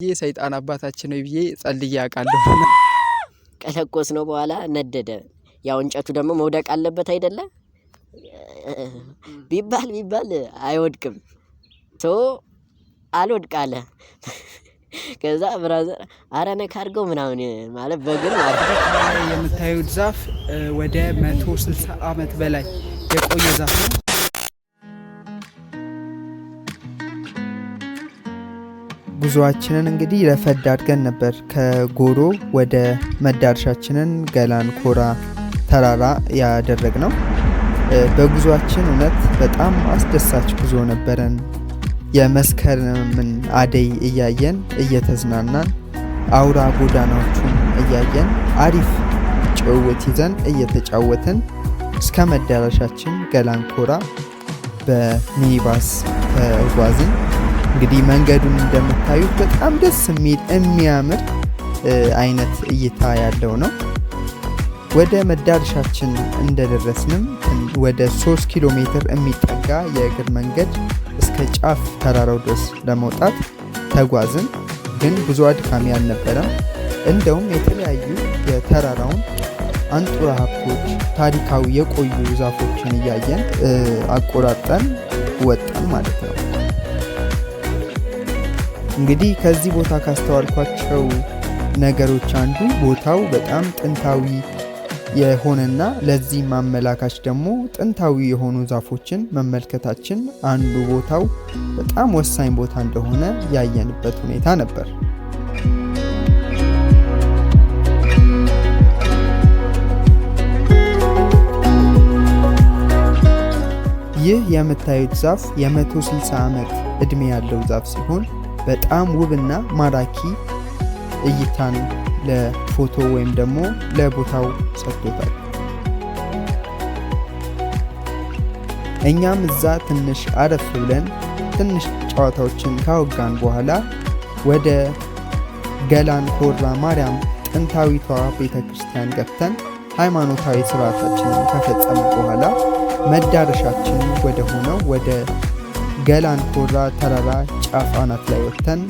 የሰይጣን አባታችን ነው ብዬ ጸልዬ አውቃለሁ። ቀለቆስ ነው በኋላ ነደደ። ያው እንጨቱ ደግሞ መውደቅ አለበት አይደለ? ቢባል አይወድቅም። አልወድቃለ። ከዛ ብራዘር አረነ ካርገው ምናምን ማለት በግል ማለት የምታዩት ዛፍ ወደ 160 ዓመት በላይ የቆየ ዛፍ ነው። ጉዞአችንን እንግዲህ ረፈድ አድርገን ነበር ከጎሮ ወደ መዳረሻችንን ገላን ኮራ ተራራ ያደረግነው። በጉዞአችን እውነት በጣም አስደሳች ጉዞ ነበረን። የመስከረምን አደይ እያየን እየተዝናናን አውራ ጎዳናዎቹን እያየን አሪፍ ጭውውት ይዘን እየተጫወትን እስከ መዳረሻችን ገላን ኮራ በሚኒባስ ተጓዝን። እንግዲህ መንገዱን እንደምታዩት በጣም ደስ የሚል የሚያምር አይነት እይታ ያለው ነው። ወደ መዳረሻችን እንደደረስንም ወደ 3 ኪሎ ሜትር የሚጠጋ የእግር መንገድ እስከ ጫፍ ተራራው ድረስ ለመውጣት ተጓዝን። ግን ብዙ አድካሚ አልነበረም። እንደውም የተለያዩ የተራራውን አንጡራ ሀብቶች፣ ታሪካዊ የቆዩ ዛፎችን እያየን አቆራጠን ወጣን ማለት ነው። እንግዲህ ከዚህ ቦታ ካስተዋልኳቸው ነገሮች አንዱ ቦታው በጣም ጥንታዊ የሆነና ለዚህ ማመላካች ደግሞ ጥንታዊ የሆኑ ዛፎችን መመልከታችን አንዱ ቦታው በጣም ወሳኝ ቦታ እንደሆነ ያየንበት ሁኔታ ነበር። ይህ የምታዩት ዛፍ የ160 ዓመት ዕድሜ ያለው ዛፍ ሲሆን በጣም ውብና ማራኪ እይታን ለፎቶ ወይም ደግሞ ለቦታው ሰጥቶታል። እኛም እዛ ትንሽ አረፍ ብለን ትንሽ ጨዋታዎችን ካወጋን በኋላ ወደ ገላን ኮራ ማርያም ጥንታዊቷ ቤተክርስቲያን ገብተን ሃይማኖታዊ ስርዓታችንን ከፈጸምን በኋላ መዳረሻችን ወደ ሆነው ወደ ገላን ኮራ ተራራ ጫፍ አናት ላይ ወጥተን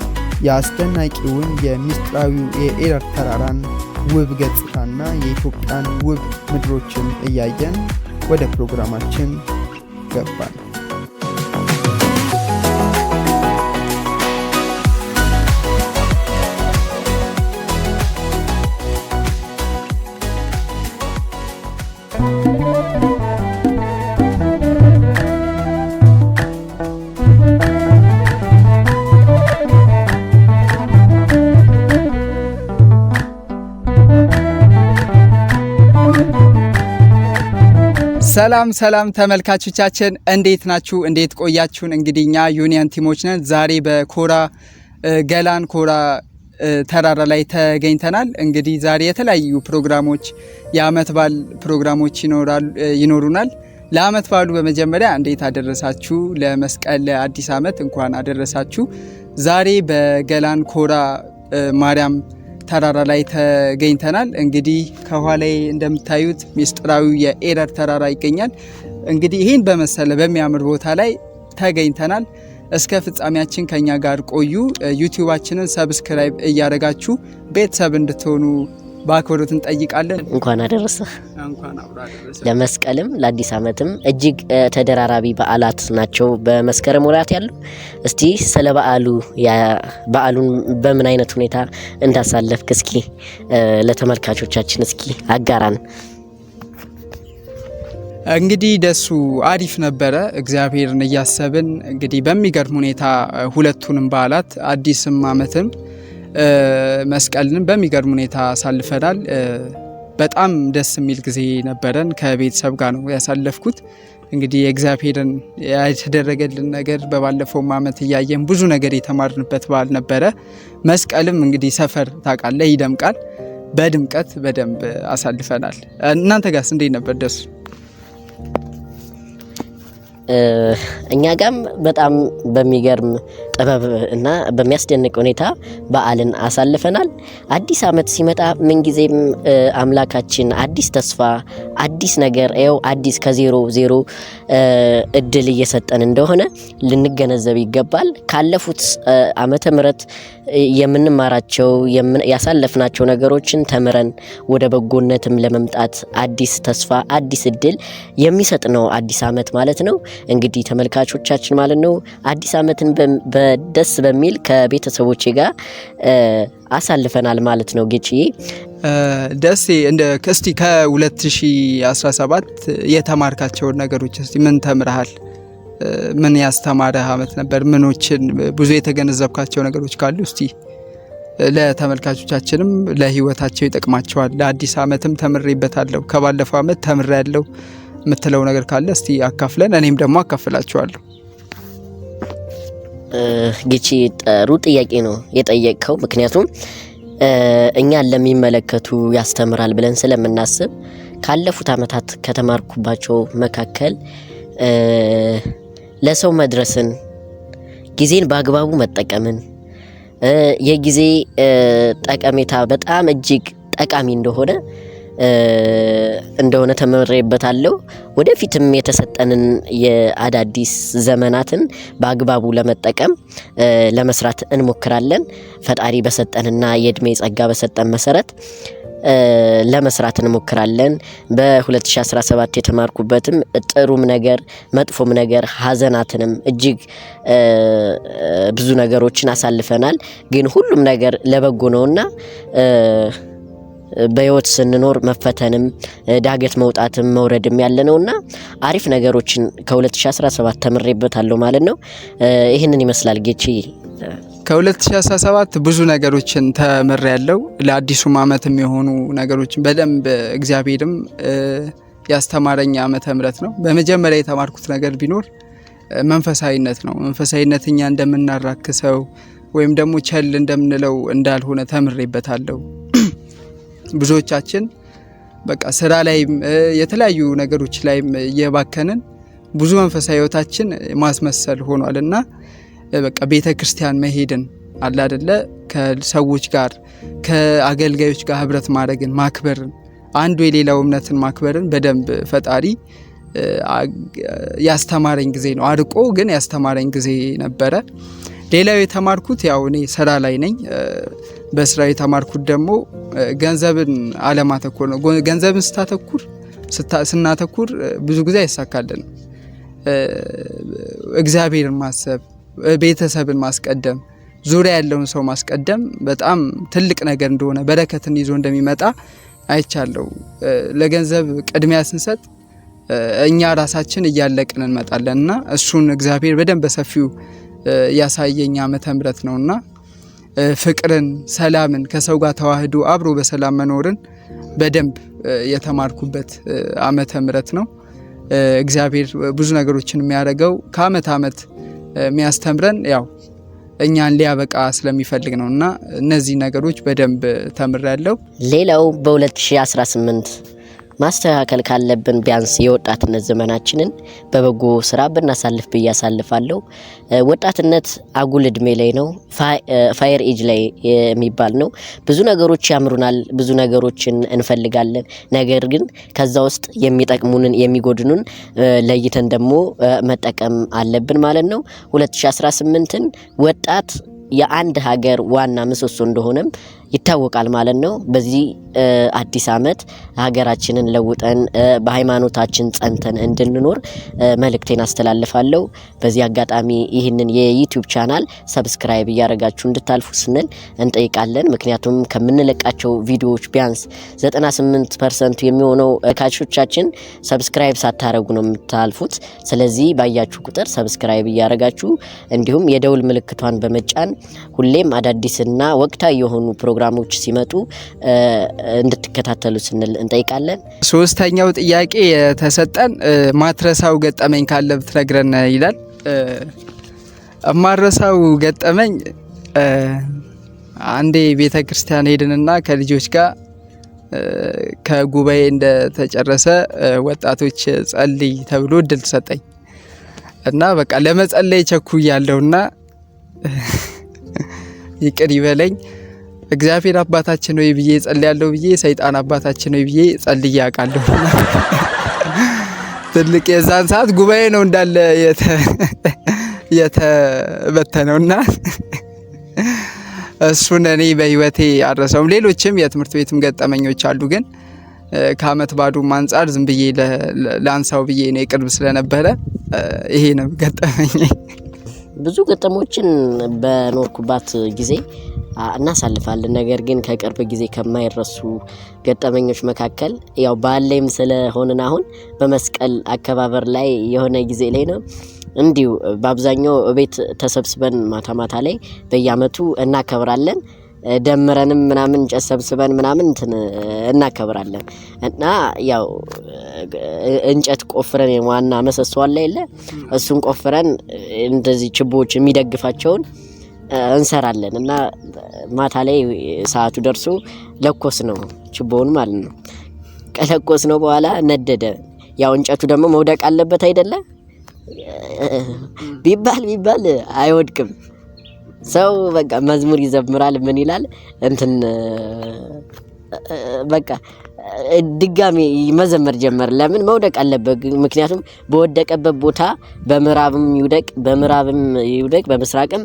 የአስደናቂውን የሚስጥራዊው የኤረር ተራራን ውብ ገጽታና የኢትዮጵያን ውብ ምድሮችን እያየን ወደ ፕሮግራማችን ገባን። ሰላም ተመልካቾቻችን እንዴት ናችሁ? እንዴት ቆያችሁን? እንግዲህ እኛ ዩኒየን ቲሞች ነን። ዛሬ በኮራ ገላን ኮራ ተራራ ላይ ተገኝተናል። እንግዲህ ዛሬ የተለያዩ ፕሮግራሞች የአመት በዓል ፕሮግራሞች ይኖሩናል። ለአመት በዓሉ በመጀመሪያ እንዴት አደረሳችሁ? ለመስቀል ለአዲስ አመት እንኳን አደረሳችሁ። ዛሬ በገላን ኮራ ማርያም ተራራ ላይ ተገኝተናል። እንግዲህ ከኋላዬ እንደምታዩት ሚስጥራዊ የኤረር ተራራ ይገኛል። እንግዲህ ይህን በመሰለ በሚያምር ቦታ ላይ ተገኝተናል። እስከ ፍጻሜያችን ከኛ ጋር ቆዩ። ዩቲዩባችንን ሰብስክራይብ እያደረጋችሁ ቤተሰብ እንድትሆኑ በአክብሮት እንጠይቃለን። እንኳን አደረሰ። ለመስቀልም ለአዲስ አመትም እጅግ ተደራራቢ በዓላት ናቸው በመስከረም ወራት ያሉ። እስቲ ስለ በዓሉን በምን አይነት ሁኔታ እንዳሳለፍክ እስኪ ለተመልካቾቻችን እስኪ አጋራን። እንግዲህ ደሱ አሪፍ ነበረ። እግዚአብሔርን እያሰብን እንግዲህ በሚገርም ሁኔታ ሁለቱንም በዓላት አዲስም አመትም መስቀልንም በሚገርም ሁኔታ አሳልፈናል። በጣም ደስ የሚል ጊዜ ነበረን። ከቤተሰብ ጋር ነው ያሳለፍኩት። እንግዲህ እግዚአብሔርን ያደረገልን ነገር በባለፈው አመት እያየን ብዙ ነገር የተማርንበት በዓል ነበረ። መስቀልም እንግዲህ ሰፈር ታውቃለህ ይደምቃል። በድምቀት በደንብ አሳልፈናል። እናንተ ጋርስ እንዴት ነበር ደሱ? እኛ ጋም በጣም በሚገርም ጥበብ እና በሚያስደንቅ ሁኔታ በዓልን አሳልፈናል። አዲስ ዓመት ሲመጣ ምንጊዜም አምላካችን አዲስ ተስፋ፣ አዲስ ነገር ያው አዲስ ከዜሮ ዜሮ እድል እየሰጠን እንደሆነ ልንገነዘብ ይገባል። ካለፉት ዓመተ ምህረት የምንማራቸው ያሳለፍናቸው ነገሮችን ተምረን ወደ በጎነትም ለመምጣት አዲስ ተስፋ አዲስ እድል የሚሰጥ ነው አዲስ ዓመት ማለት ነው። እንግዲህ ተመልካቾቻችን ማለት ነው አዲስ ዓመትን በደስ በሚል ከቤተሰቦቼ ጋር አሳልፈናል ማለት ነው። ጌችዬ ደስ እንደ እስቲ ከ2017 የተማርካቸውን ነገሮች እስቲ ምን ተምረሃል? ምን ያስተማረህ ዓመት ነበር? ምኖችን ብዙ የተገነዘብካቸው ነገሮች ካሉ እስቲ ለተመልካቾቻችንም ለህይወታቸው ይጠቅማቸዋል። ለአዲስ ዓመትም ተምሬበታለሁ፣ ከባለፈው ዓመት ተምሬያለሁ የምትለው ነገር ካለ እስቲ አካፍለን፣ እኔም ደግሞ አካፍላቸዋለሁ። ጌቺ ጥሩ ጥያቄ ነው የጠየቅከው። ምክንያቱም እኛን ለሚመለከቱ ያስተምራል ብለን ስለምናስብ ካለፉት ዓመታት ከተማርኩባቸው መካከል ለሰው መድረስን፣ ጊዜን በአግባቡ መጠቀምን፣ የጊዜ ጠቀሜታ በጣም እጅግ ጠቃሚ እንደሆነ ተመሬበታለሁ። ወደፊትም የተሰጠንን የአዳዲስ ዘመናትን በአግባቡ ለመጠቀም ለመስራት እንሞክራለን። ፈጣሪ በሰጠንና የእድሜ ጸጋ በሰጠን መሰረት ለመስራት እንሞክራለን። በ2017 የተማርኩበትም ጥሩም ነገር መጥፎም ነገር ሀዘናትንም እጅግ ብዙ ነገሮችን አሳልፈናል። ግን ሁሉም ነገር ለበጎ ነውና በህይወት ስንኖር መፈተንም ዳገት መውጣትም መውረድም ያለ ነውና አሪፍ ነገሮችን ከ2017 ተምሬበታለሁ ማለት ነው። ይህንን ይመስላል ጌቺ። ከ2017 ብዙ ነገሮችን ተምሬያለሁ። ለአዲሱም ዓመትም የሆኑ ነገሮችን በደንብ እግዚአብሔርም ያስተማረኝ ዓመተ ምህረት ነው። በመጀመሪያ የተማርኩት ነገር ቢኖር መንፈሳዊነት ነው። መንፈሳዊነት እኛ እንደምናራክሰው ወይም ደግሞ ቸል እንደምንለው እንዳልሆነ ተምሬበታለሁ። ብዙዎቻችን በቃ ስራ ላይም የተለያዩ ነገሮች ላይም እየባከንን ብዙ መንፈሳዊ ህይወታችን ማስመሰል ሆኗልና በቃ ቤተክርስቲያን መሄድን አለ አይደለ፣ ከሰዎች ጋር ከአገልጋዮች ጋር ህብረት ማድረግን ማክበርን፣ አንዱ የሌላው እምነትን ማክበርን በደንብ ፈጣሪ ያስተማረኝ ጊዜ ነው። አርቆ ግን ያስተማረኝ ጊዜ ነበረ። ሌላው የተማርኩት ያው እኔ ስራ ላይ ነኝ። በስራ የተማርኩት ደግሞ ገንዘብን አለማተኮር ነው። ገንዘብን ስናተኩር ብዙ ጊዜ አይሳካልንም። እግዚአብሔርን ማሰብ፣ ቤተሰብን ማስቀደም፣ ዙሪያ ያለውን ሰው ማስቀደም በጣም ትልቅ ነገር እንደሆነ በረከትን ይዞ እንደሚመጣ አይቻለሁ። ለገንዘብ ቅድሚያ ስንሰጥ እኛ ራሳችን እያለቅን እንመጣለን እና እሱን እግዚአብሔር በደንብ በሰፊው ያሳየኝ ዓመተ ምህረት ነውና ፍቅርን፣ ሰላምን፣ ከሰው ጋር ተዋህዶ አብሮ በሰላም መኖርን በደንብ የተማርኩበት ዓመተ ምህረት ነው። እግዚአብሔር ብዙ ነገሮችን የሚያደርገው ከዓመት ዓመት የሚያስተምረን ያው እኛን ሊያበቃ ስለሚፈልግ ነውና እነዚህ ነገሮች በደንብ ተምሬያለሁ። ሌላው በ2018 ማስተካከል ካለብን ቢያንስ የወጣትነት ዘመናችንን በበጎ ስራ ብናሳልፍ ብዬ አሳልፋለሁ። ወጣትነት አጉል እድሜ ላይ ነው፣ ፋየር ኤጅ ላይ የሚባል ነው። ብዙ ነገሮች ያምሩናል፣ ብዙ ነገሮችን እንፈልጋለን። ነገር ግን ከዛ ውስጥ የሚጠቅሙንን የሚጎድኑን ለይተን ደግሞ መጠቀም አለብን ማለት ነው። 2018ን ወጣት የአንድ ሀገር ዋና ምሰሶ እንደሆነም ይታወቃል ማለት ነው። በዚህ አዲስ ዓመት ሀገራችንን ለውጠን በሃይማኖታችን ጸንተን እንድንኖር መልእክቴን አስተላልፋለሁ። በዚህ አጋጣሚ ይህንን የዩቲዩብ ቻናል ሰብስክራይብ እያደረጋችሁ እንድታልፉ ስንል እንጠይቃለን። ምክንያቱም ከምንለቃቸው ቪዲዮዎች ቢያንስ 98% የሚሆነው ካቾቻችን ሰብስክራይብ ሳታረጉ ነው የምታልፉት። ስለዚህ ባያችሁ ቁጥር ሰብስክራይብ እያደረጋችሁ እንዲሁም የደውል ምልክቷን በመጫን ሁሌም አዳዲስና ወቅታዊ የሆኑ ፕሮግራሞች ሲመጡ እንድትከታተሉ ስንል እንጠይቃለን። ሶስተኛው ጥያቄ የተሰጠን ማትረሳው ገጠመኝ ካለ ብትነግረን ይላል። ማረሳው ገጠመኝ አንዴ ቤተ ክርስቲያን ሄድንና ከልጆች ጋር ከጉባኤ እንደተጨረሰ ወጣቶች ጸልይ ተብሎ እድል ተሰጠኝ እና በቃ ለመጸለይ ቸኩያለሁና ይቅር ይበለኝ። እግዚአብሔር አባታችን ነው ብዬ ጸልያለሁ ብዬ ሰይጣን አባታችን ነው ብዬ ጸልዬ አውቃለሁ። ትልቅ የዛን ሰዓት ጉባኤ ነው እንዳለ የተበተነውና እሱን እኔ በህይወቴ አልረሳውም። ሌሎችም የትምህርት ቤትም ገጠመኞች አሉ፣ ግን ከአመት ባዱም አንጻር ዝም ብዬ ላንሳው ብዬ ነው ቅርብ ስለነበረ ይሄ ነው ገጠመኝ። ብዙ ገጠሞችን በኖርኩባት ጊዜ እናሳልፋለን። ነገር ግን ከቅርብ ጊዜ ከማይረሱ ገጠመኞች መካከል ያው ባለም ስለሆነና አሁን በመስቀል አከባበር ላይ የሆነ ጊዜ ላይ ነው እንዲሁ በአብዛኛው ቤት ተሰብስበን ማታ ላይ በየአመቱ እናከብራለን። ደምረንም ምናምን እንጨት ሰብስበን ምናምን እናከብራለን እና ያው እንጨት ቆፍረን ዋና መሰሶ አለ የለ እሱን ቆፍረን እንደዚህ ችቦዎች የሚደግፋቸውን እንሰራለን እና ማታ ላይ ሰዓቱ ደርሶ ለኮስ ነው ችቦውን ማለት ነው። ከለኮስ ነው በኋላ ነደደ። ያው እንጨቱ ደግሞ መውደቅ አለበት አይደለ? ቢባል አይወድቅም። ሰው በቃ መዝሙር ይዘምራል ምን ይላል በቃ ድጋሚ መዘመር ጀመር። ለምን መውደቅ አለበት? ምክንያቱም በወደቀበት ቦታ በምዕራብም ይውደቅ በምስራቅም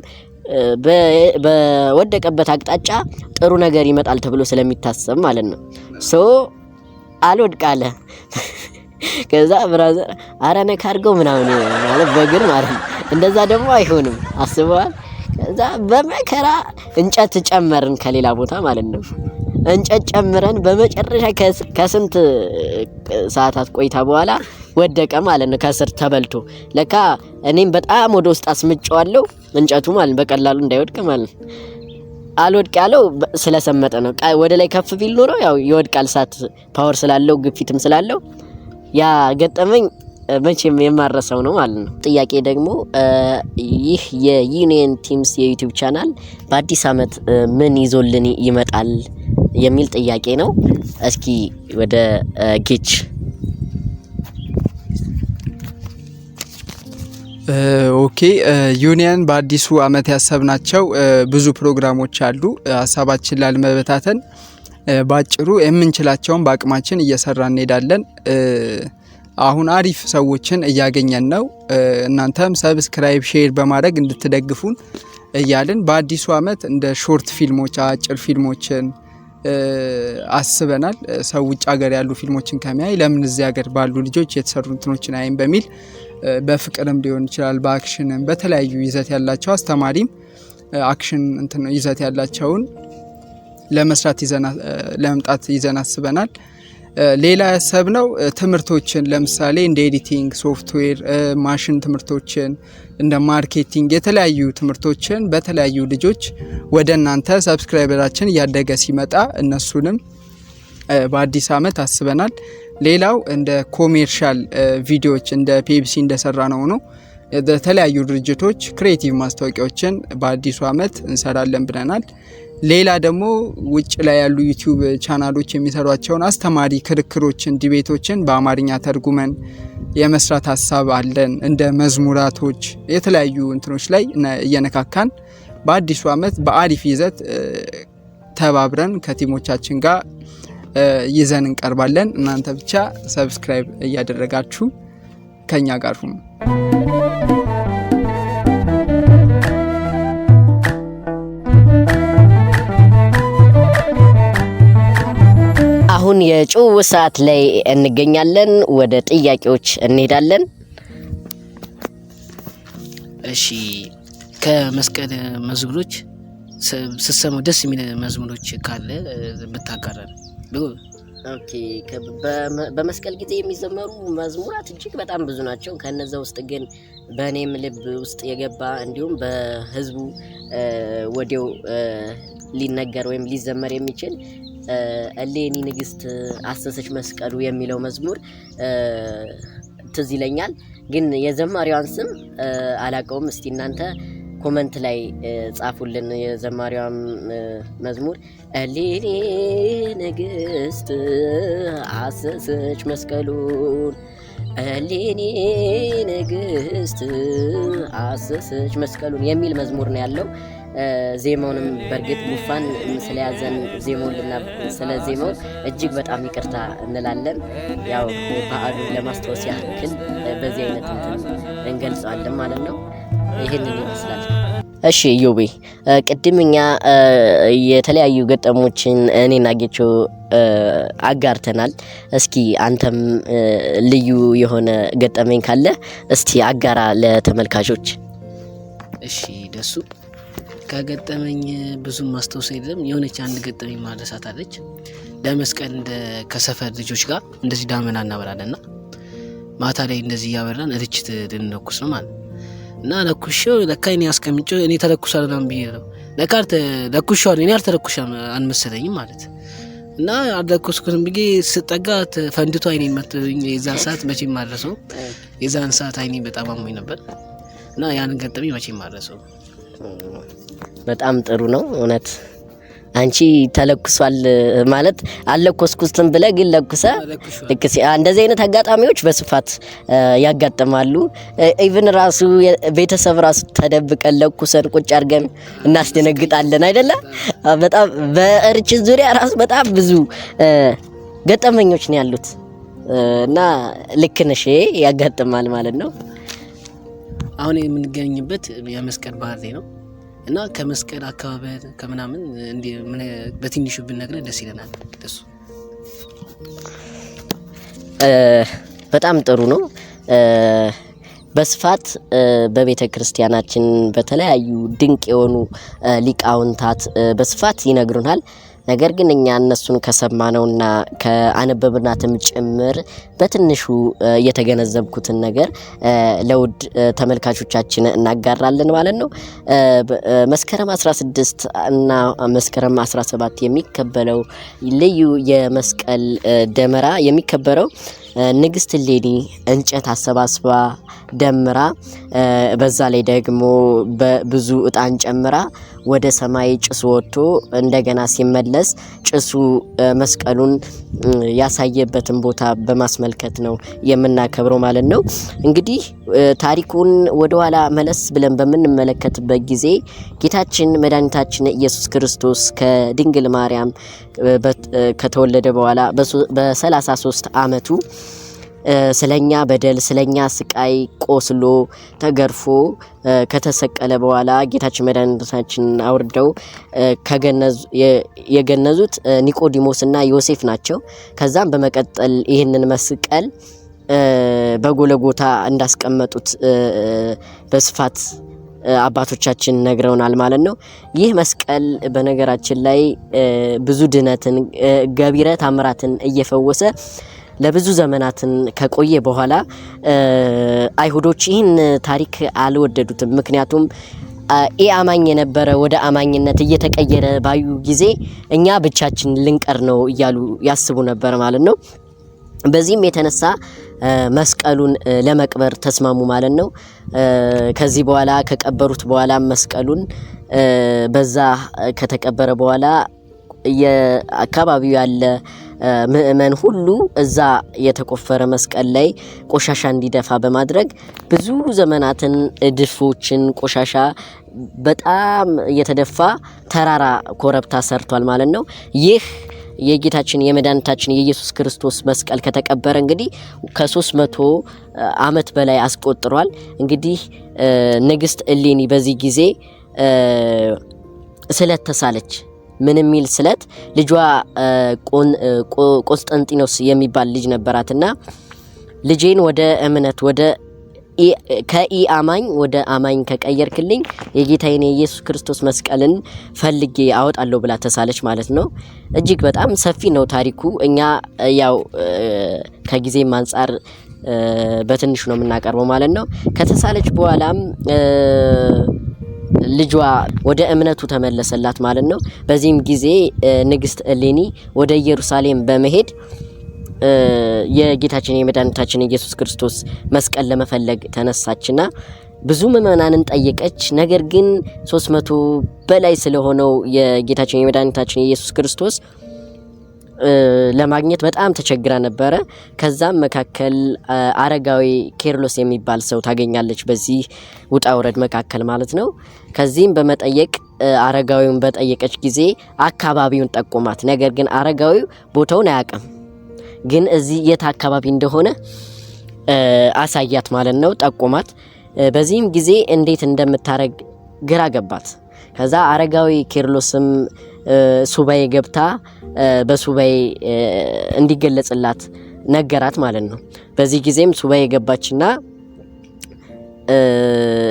በወደቀበት አቅጣጫ ጥሩ ነገር ይመጣል ተብሎ ስለሚታሰብ ማለት ነው። አልወድቅ አለ። ከዛ ብራዘር አረነ ካርገው ምናምን ማለት በግር ማለት ነው። እንደዛ ደግሞ አይሆንም አስበዋል። ከዛ በመከራ እንጨት ጨመርን ከሌላ ቦታ ማለት ነው። እንጨት ጨምረን በመጨረሻ ከስንት ሰዓታት ቆይታ በኋላ ወደቀ ማለት ነው። ከስር ተበልቶ ለካ እኔም በጣም ወደ ውስጥ አስምጨዋለሁ እንጨቱ ማለት በቀላሉ እንዳይወድቅ ማለት ነው። አልወድቅ ያለው ስለሰመጠ ነው። ወደ ላይ ከፍ ቢል ኖሮ ያው ይወድቃል። እሳት ፓወር ስላለው ግፊትም ስላለው ያ ገጠመኝ መቼም የማረሰው ነው ማለት ነው። ጥያቄ ደግሞ ይህ የዩኒየን ቲምስ የዩቲዩብ ቻናል በአዲስ አመት ምን ይዞልን ይመጣል የሚል ጥያቄ ነው። እስኪ ወደ ጌች ኦኬ። ዩኒየን በአዲሱ አመት ያሰብናቸው ብዙ ፕሮግራሞች አሉ። ሀሳባችን ላለመበታተን ባጭሩ የምንችላቸውን በአቅማችን እየሰራን እንሄዳለን። አሁን አሪፍ ሰዎችን እያገኘን ነው። እናንተም ሰብስክራይብ፣ ሼር በማድረግ እንድትደግፉን እያልን በአዲሱ አመት እንደ ሾርት ፊልሞች፣ አጭር ፊልሞችን አስበናል። ሰው ውጭ ሀገር ያሉ ፊልሞችን ከሚያይ ለምን እዚህ ሀገር ባሉ ልጆች የተሰሩ እንትኖችን አይም በሚል በፍቅርም ሊሆን ይችላል፣ በአክሽንም በተለያዩ ይዘት ያላቸው አስተማሪም አክሽን ይዘት ያላቸውን ለመምጣት ይዘን አስበናል። ሌላ ያሰብነው ትምህርቶችን ለምሳሌ እንደ ኤዲቲንግ ሶፍትዌር፣ ማሽን ትምህርቶችን፣ እንደ ማርኬቲንግ የተለያዩ ትምህርቶችን በተለያዩ ልጆች ወደ እናንተ ሰብስክራይበራችን እያደገ ሲመጣ እነሱንም በአዲስ አመት አስበናል። ሌላው እንደ ኮሜርሻል ቪዲዮዎች እንደ ፔፕሲ እንደሰራ ነው የተለያዩ ድርጅቶች ክሬቲቭ ማስታወቂያዎችን በአዲሱ አመት እንሰራለን ብለናል። ሌላ ደግሞ ውጭ ላይ ያሉ ዩቲዩብ ቻናሎች የሚሰሯቸውን አስተማሪ ክርክሮችን፣ ዲቤቶችን በአማርኛ ተርጉመን የመስራት ሀሳብ አለን። እንደ መዝሙራቶች የተለያዩ እንትኖች ላይ እየነካካን በአዲሱ አመት በአሪፍ ይዘት ተባብረን ከቲሞቻችን ጋር ይዘን እንቀርባለን። እናንተ ብቻ ሰብስክራይብ እያደረጋችሁ ከኛ ጋር ሁኑ። አሁን የጭውውት ሰዓት ላይ እንገኛለን። ወደ ጥያቄዎች እንሄዳለን። እሺ፣ ከመስቀል መዝሙሮች ስትሰሙ ደስ የሚል መዝሙሮች ካለ ብታጋራን። ኦኬ፣ በመስቀል ጊዜ የሚዘመሩ መዝሙራት እጅግ በጣም ብዙ ናቸው። ከነዛ ውስጥ ግን በእኔም ልብ ውስጥ የገባ እንዲሁም በህዝቡ ወዲያው ሊነገር ወይም ሊዘመር የሚችል እሌኒ ንግስት አሰሰች መስቀሉ የሚለው መዝሙር ትዝ ይለኛል። ግን የዘማሪዋን ስም አላውቀውም። እስቲ እናንተ ኮመንት ላይ ጻፉልን። የዘማሪዋን መዝሙር እሌኒ ንግስት አሰሰች መስቀሉን እሌኒ ንግስት አሰሰች መስቀሉን የሚል መዝሙር ነው ያለው። ዜማውንም በእርግጥ ጉፋን ስለያዘን ዜማውንና ስለ ዜማው እጅግ በጣም ይቅርታ እንላለን። ያው በዓሉን ለማስታወስ ያክል በዚህ አይነት እንገልጸዋለን ማለት ነው። ይህንን ይመስላል። እሺ ኢዮቤ፣ ቅድም እኛ የተለያዩ ገጠሞችን እኔና ጌቾ አጋርተናል። እስኪ አንተም ልዩ የሆነ ገጠመኝ ካለ እስቲ አጋራ ለተመልካቾች። እሺ ደሱ ከገጠመኝ ብዙም ማስታወስ የለም። የሆነች አንድ ገጠመኝ ማድረሳት አለች። ለመስቀል ከሰፈር ልጆች ጋር እንደዚህ ዳመና እናበራለንና ማታ ላይ እንደዚህ እያበራን ርችት ልንለኩስ ነው ማለት እና ለኩሽው ለካ እኔ አስቀምጬው እኔ ተለኩሳለሁ ነው ብዬ ነው ለካ ለኩሽው እኔ አልተለኩሽም አንመሰለኝም ማለት እና አልለኩስኩትም ብዬ ስጠጋ ፈንድቶ አይኔን መጥቶኝ የዛን ሰዓት መቼም ማድረሰው የዛን ሰዓት አይኔ በጣም አሞኝ ነበር እና ያን ገጠመኝ መቼም ማድረሰው። በጣም ጥሩ ነው እውነት። አንቺ ተለኩሷል ማለት አልለኮስኩትም ብለህ ግን ለኩሰህ እንደዚህ አይነት አጋጣሚዎች በስፋት ያጋጥማሉ። ኢቭን ራሱ ቤተሰብ ራሱ ተደብቀን ለኩሰን ቁጭ አድርገን እናስደነግጣለን አይደለ? በጣም በርችት ዙሪያ ራሱ በጣም ብዙ ገጠመኞች ነው ያሉት እና ልክ ነሽ፣ ያጋጥማል ማለት ነው። አሁን የምንገኝበት የመስቀል በዓል ላይ ነው እና ከመስቀል አካባቢ ከምናምን በትንሹ ብንነግረን ደስ ይለናል። ደሱ በጣም ጥሩ ነው። በስፋት በቤተ ክርስቲያናችን በተለያዩ ድንቅ የሆኑ ሊቃውንታት በስፋት ይነግሩናል። ነገር ግን እኛ እነሱን ከሰማነውና ከአነበብናትም ጭምር በትንሹ የተገነዘብኩትን ነገር ለውድ ተመልካቾቻችን እናጋራለን ማለት ነው። መስከረም 16 እና መስከረም 17 የሚከበረው ልዩ የመስቀል ደመራ የሚከበረው ንግስት እሌኒ እንጨት አሰባስባ ደምራ በዛ ላይ ደግሞ በብዙ እጣን ጨምራ ወደ ሰማይ ጭሱ ወጥቶ እንደገና ሲመለስ ጭሱ መስቀሉን ያሳየበትን ቦታ በማስመልከት ነው የምናከብረው ማለት ነው። እንግዲህ ታሪኩን ወደ ኋላ መለስ ብለን በምንመለከትበት ጊዜ ጌታችን መድኃኒታችን ኢየሱስ ክርስቶስ ከድንግል ማርያም ከተወለደ በኋላ በ33 ዓመቱ ስለኛ በደል ስለኛ ስቃይ ቆስሎ ተገርፎ ከተሰቀለ በኋላ ጌታችን መድኃኒታችን አውርደው የገነዙት ኒቆዲሞስና ዮሴፍ ናቸው። ከዛም በመቀጠል ይህንን መስቀል በጎለጎታ እንዳስቀመጡት በስፋት አባቶቻችን ነግረውናል ማለት ነው። ይህ መስቀል በነገራችን ላይ ብዙ ድነትን ገቢረ ታምራትን እየፈወሰ ለብዙ ዘመናትን ከቆየ በኋላ አይሁዶች ይህን ታሪክ አልወደዱትም። ምክንያቱም አማኝ የነበረ ወደ አማኝነት እየተቀየረ ባዩ ጊዜ እኛ ብቻችን ልንቀር ነው እያሉ ያስቡ ነበር ማለት ነው። በዚህም የተነሳ መስቀሉን ለመቅበር ተስማሙ ማለት ነው። ከዚህ በኋላ ከቀበሩት በኋላ መስቀሉን በዛ ከተቀበረ በኋላ የአካባቢው ያለ ምእመን ሁሉ እዛ የተቆፈረ መስቀል ላይ ቆሻሻ እንዲደፋ በማድረግ ብዙ ዘመናትን ድፎችን ቆሻሻ በጣም የተደፋ ተራራ ኮረብታ ሰርቷል ማለት ነው። ይህ የጌታችን የመድኃኒታችን የኢየሱስ ክርስቶስ መስቀል ከተቀበረ እንግዲህ ከ300 ዓመት በላይ አስቆጥሯል። እንግዲህ ንግስት እሌኒ በዚህ ጊዜ ስለት ተሳለች። ምን የሚል ስለት? ልጇ ቆስጠንጢኖስ የሚባል ልጅ ነበራትና ልጄን ወደ እምነት ወደ ከኢአማኝ ወደ አማኝ ከቀየርክልኝ የጌታዬን የኢየሱስ ክርስቶስ መስቀልን ፈልጌ አወጣለሁ ብላ ተሳለች ማለት ነው። እጅግ በጣም ሰፊ ነው ታሪኩ። እኛ ያው ከጊዜም አንፃር በትንሹ ነው የምናቀርበው ማለት ነው። ከተሳለች በኋላም ልጇ ወደ እምነቱ ተመለሰላት ማለት ነው። በዚህም ጊዜ ንግስት እሌኒ ወደ ኢየሩሳሌም በመሄድ የጌታችን የመድኃኒታችን ኢየሱስ ክርስቶስ መስቀል ለመፈለግ ተነሳችና ብዙ ምእመናንን ጠየቀች። ነገር ግን 300 በላይ ስለሆነው የጌታችን የመድኃኒታችን የኢየሱስ ክርስቶስ ለማግኘት በጣም ተቸግራ ነበረ። ከዛም መካከል አረጋዊ ኬርሎስ የሚባል ሰው ታገኛለች በዚህ ውጣ ውረድ መካከል ማለት ነው። ከዚህም በመጠየቅ አረጋዊውን በጠየቀች ጊዜ አካባቢውን ጠቁማት። ነገር ግን አረጋዊው ቦታውን አያውቅም፣ ግን እዚህ የት አካባቢ እንደሆነ አሳያት ማለት ነው፣ ጠቁማት። በዚህም ጊዜ እንዴት እንደምታረግ ግራ ገባት። ከዛ አረጋዊ ኬርሎስም ሱባኤ ገብታ በሱባኤ እንዲገለጽላት ነገራት ማለት ነው። በዚህ ጊዜም ሱባኤ ገባችና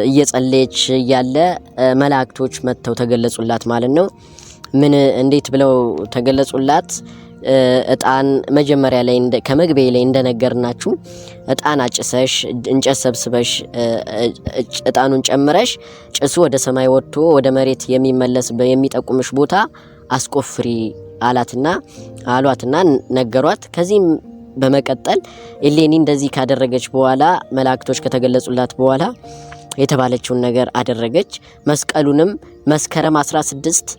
እየጸለየች ያለ መላእክቶች መጥተው ተገለጹላት ማለት ነው። ምን እንዴት ብለው ተገለጹላት? እጣን መጀመሪያ ላይ ከመግቢያ ላይ እንደነገርናችሁ እጣን አጭሰሽ እንጨት ሰብስበሽ እጣኑን ጨምረሽ ጭሱ ወደ ሰማይ ወጥቶ ወደ መሬት የሚመለስ የሚጠቁምሽ ቦታ አስቆፍሪ አሏትና ነገሯት። ከዚህም በመቀጠል ኤሌኒ እንደዚህ ካደረገች በኋላ መላእክቶች ከተገለጹላት በኋላ የተባለችውን ነገር አደረገች። መስቀሉንም መስከረም 16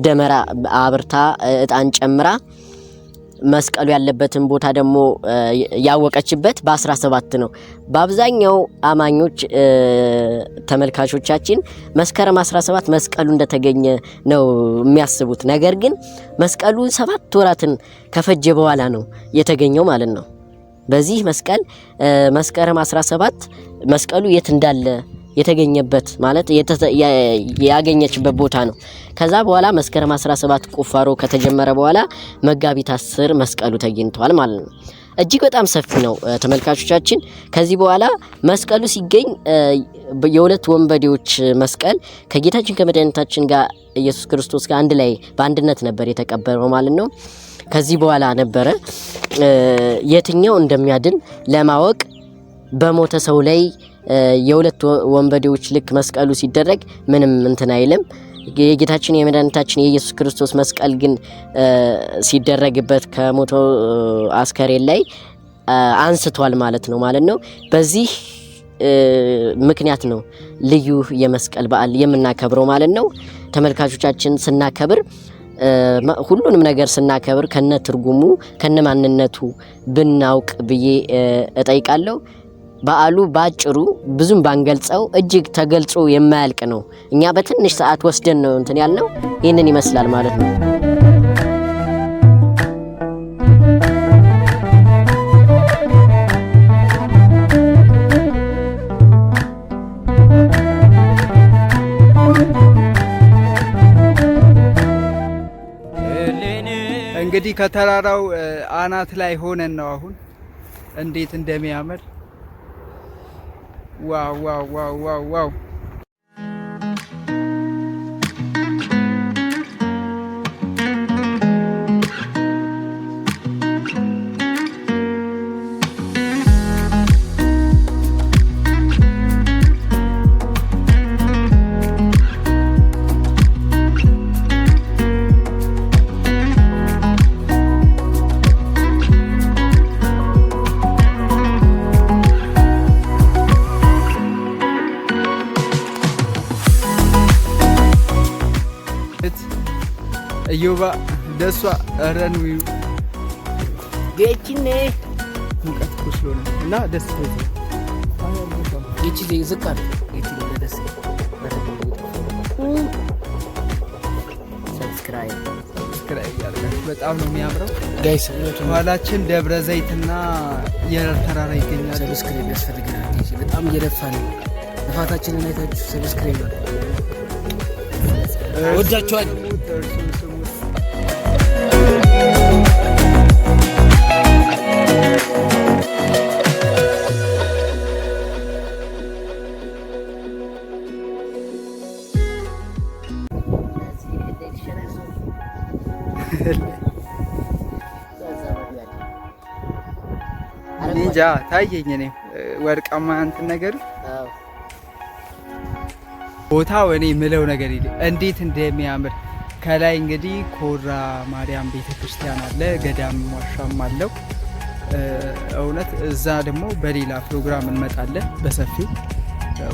ደመራ አብርታ እጣን ጨምራ መስቀሉ ያለበትን ቦታ ደግሞ ያወቀችበት በ17 ነው። በአብዛኛው አማኞች ተመልካቾቻችን መስከረም 17 መስቀሉ እንደተገኘ ነው የሚያስቡት። ነገር ግን መስቀሉ 7 ወራትን ከፈጀ በኋላ ነው የተገኘው ማለት ነው። በዚህ መስከረም 17 መስቀሉ የት እንዳለ የተገኘበት ማለት ያገኘችበት ቦታ ነው። ከዛ በኋላ መስከረም 17 ቁፋሮ ከተጀመረ በኋላ መጋቢት 10 መስቀሉ ተገኝቷል ማለት ነው። እጅግ በጣም ሰፊ ነው ተመልካቾቻችን። ከዚህ በኋላ መስቀሉ ሲገኝ የሁለት ወንበዴዎች መስቀል ከጌታችን ከመድኃኒታችን ጋር ኢየሱስ ክርስቶስ ጋር አንድ ላይ በአንድነት ነበር የተቀበረው ማለት ነው። ከዚህ በኋላ ነበረ የትኛው እንደሚያድን ለማወቅ በሞተ ሰው ላይ የሁለት ወንበዴዎች ልክ መስቀሉ ሲደረግ ምንም እንትን አይልም። የጌታችን የመድኃኒታችን የኢየሱስ ክርስቶስ መስቀል ግን ሲደረግበት ከሞተው አስከሬን ላይ አንስቷል ማለት ነው። በዚህ ምክንያት ነው ልዩ የመስቀል በዓል የምናከብረው ማለት ነው። ተመልካቾቻችን ስናከብር ሁሉንም ነገር ስናከብር ከነ ትርጉሙ ከነ ማንነቱ ብናውቅ ብዬ እጠይቃለሁ። በዓሉ ባጭሩ ብዙም ባንገልጸው እጅግ ተገልጾ የማያልቅ ነው። እኛ በትንሽ ሰዓት ወስደን ነው እንትን ያልነው። ይህንን ይመስላል ማለት ነው። እንግዲህ ከተራራው አናት ላይ ሆነን ነው አሁን። እንዴት እንደሚያምር ዋው ዋው ዋው ዋው ዋው! እዮባ ደሷ ረንዊ ጌችኔ ሙቀት ኩስሎ ነው እና ደስ ይላል። ጌቺ ዝቃር ጌቺ ደስ ሰብስክራይብ ያደርጋችሁ። በጣም ነው የሚያምረው ጋይስ። ኋላችን ደብረ ዘይትና የረር ተራራ ይገኛል። ሰብስክራይብ ያስፈልገናል። ጌቺ በጣም እየለፋ ነው። ልፋታችንን አይታችሁ ሰብስክራይብ ወዳችኋል። ኒንጃ ታየኝ እኔ ወርቃማ እንትን ነገር ቦታው እኔ ምለው ነገር የለም እንዴት እንደሚያምር። ከላይ እንግዲህ ኮራ ማርያም ቤተክርስቲያን አለ፣ ገዳም ዋሻም አለው። እውነት እዛ ደግሞ በሌላ ፕሮግራም እንመጣለን በሰፊው።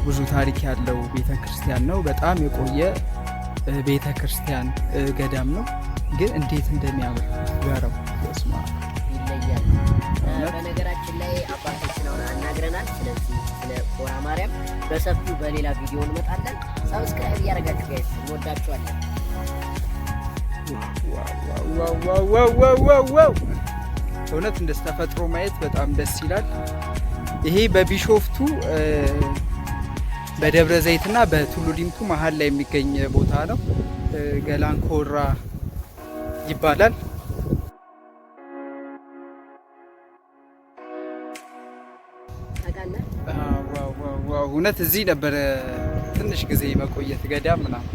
ብዙ ታሪክ ያለው ቤተክርስቲያን ነው። በጣም የቆየ ቤተ ክርስቲያን ገዳም ነው። ግን እንዴት እንደሚያምር ጋራው ስማ ይለያል። በነገራችን ላይ አባቶችን አሁን አናግረናል። ስለዚህ ስለ ኮራ ማርያም በሰፊው በሌላ ቪዲዮ እንመጣለን። ሰብስክራይብ እያደረጋችሁ ጋይስ እንወዳችኋለን። ዋው እውነት እንደዚህ ተፈጥሮ ማየት በጣም ደስ ይላል። ይሄ በቢሾፍቱ በደብረ ዘይትና በቱሉ ዲምቱ መሀል ላይ የሚገኝ ቦታ ነው። ገላን ኮራ ይባላል። እውነት እዚህ ነበረ ትንሽ ጊዜ መቆየት ገዳም ምናምን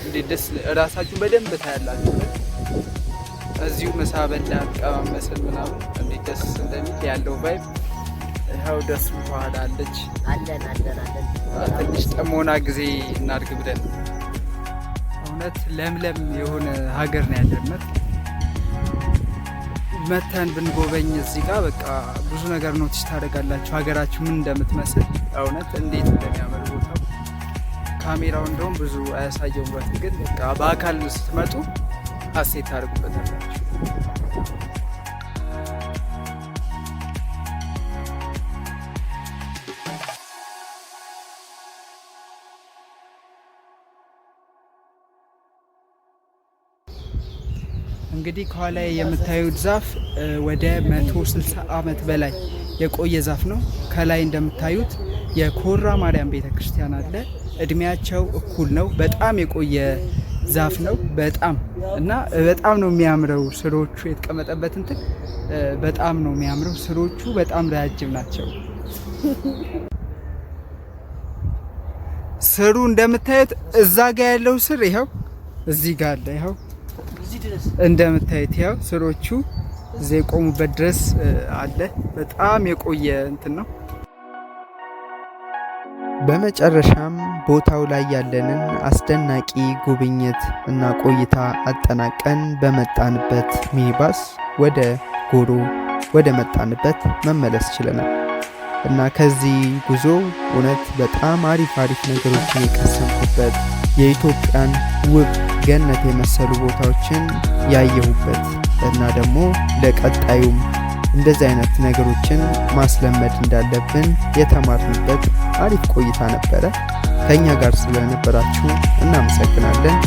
እንዴት ደስ እራሳችሁ በደንብ ታያላችሁ። እዚሁ ምሳ በላን ቀማመስን ምናምን እንዴት ደስ እንደሚል ያለው ቫይብ ይኸው ደስ በኋላ አለች አለን ትንሽ ጥሞና ጊዜ እናድርግ ብለን እውነት ለምለም የሆነ ሀገር ነው ያለነት። መተን ብንጎበኝ እዚህ ጋር በቃ ብዙ ነገር ኖቲስ ታደርጋላችሁ። ሀገራችሁ ምን እንደምትመስል እውነት እንዴት እንደሚያምር ቦታው ካሜራው እንደውም ብዙ አያሳየውም፣ ግን በቃ በአካል ስትመጡ ሀሴት ታደርጉበታላችሁ። እንግዲህ ከኋላ የምታዩት ዛፍ ወደ 160 ዓመት በላይ የቆየ ዛፍ ነው። ከላይ እንደምታዩት የኮራ ማርያም ቤተክርስቲያን አለ። እድሜያቸው እኩል ነው። በጣም የቆየ ዛፍ ነው። በጣም እና በጣም ነው የሚያምረው። ስሮቹ የተቀመጠበት እንትን በጣም ነው የሚያምረው። ስሮቹ በጣም ረጅም ናቸው። ስሩ እንደምታዩት እዛ ጋር ያለው ስር ይኸው እዚህ ጋር አለ። ይኸው እንደምታዩት ይኸው ስሮቹ እዚህ የቆሙበት ድረስ አለ። በጣም የቆየ እንትን ነው። በመጨረሻም ቦታው ላይ ያለንን አስደናቂ ጉብኝት እና ቆይታ አጠናቀን በመጣንበት ሚኒባስ ወደ ጎሮ ወደ መጣንበት መመለስ ችለናል እና ከዚህ ጉዞ እውነት በጣም አሪፍ ነገሮችን የቀሰምኩበት የኢትዮጵያን ውብ ገነት የመሰሉ ቦታዎችን ያየሁበት እና ደግሞ ለቀጣዩም እንደዚህ አይነት ነገሮችን ማስለመድ እንዳለብን የተማርንበት አሪፍ ቆይታ ነበረ። ከኛ ጋር ስለነበራችሁ እናመሰግናለን።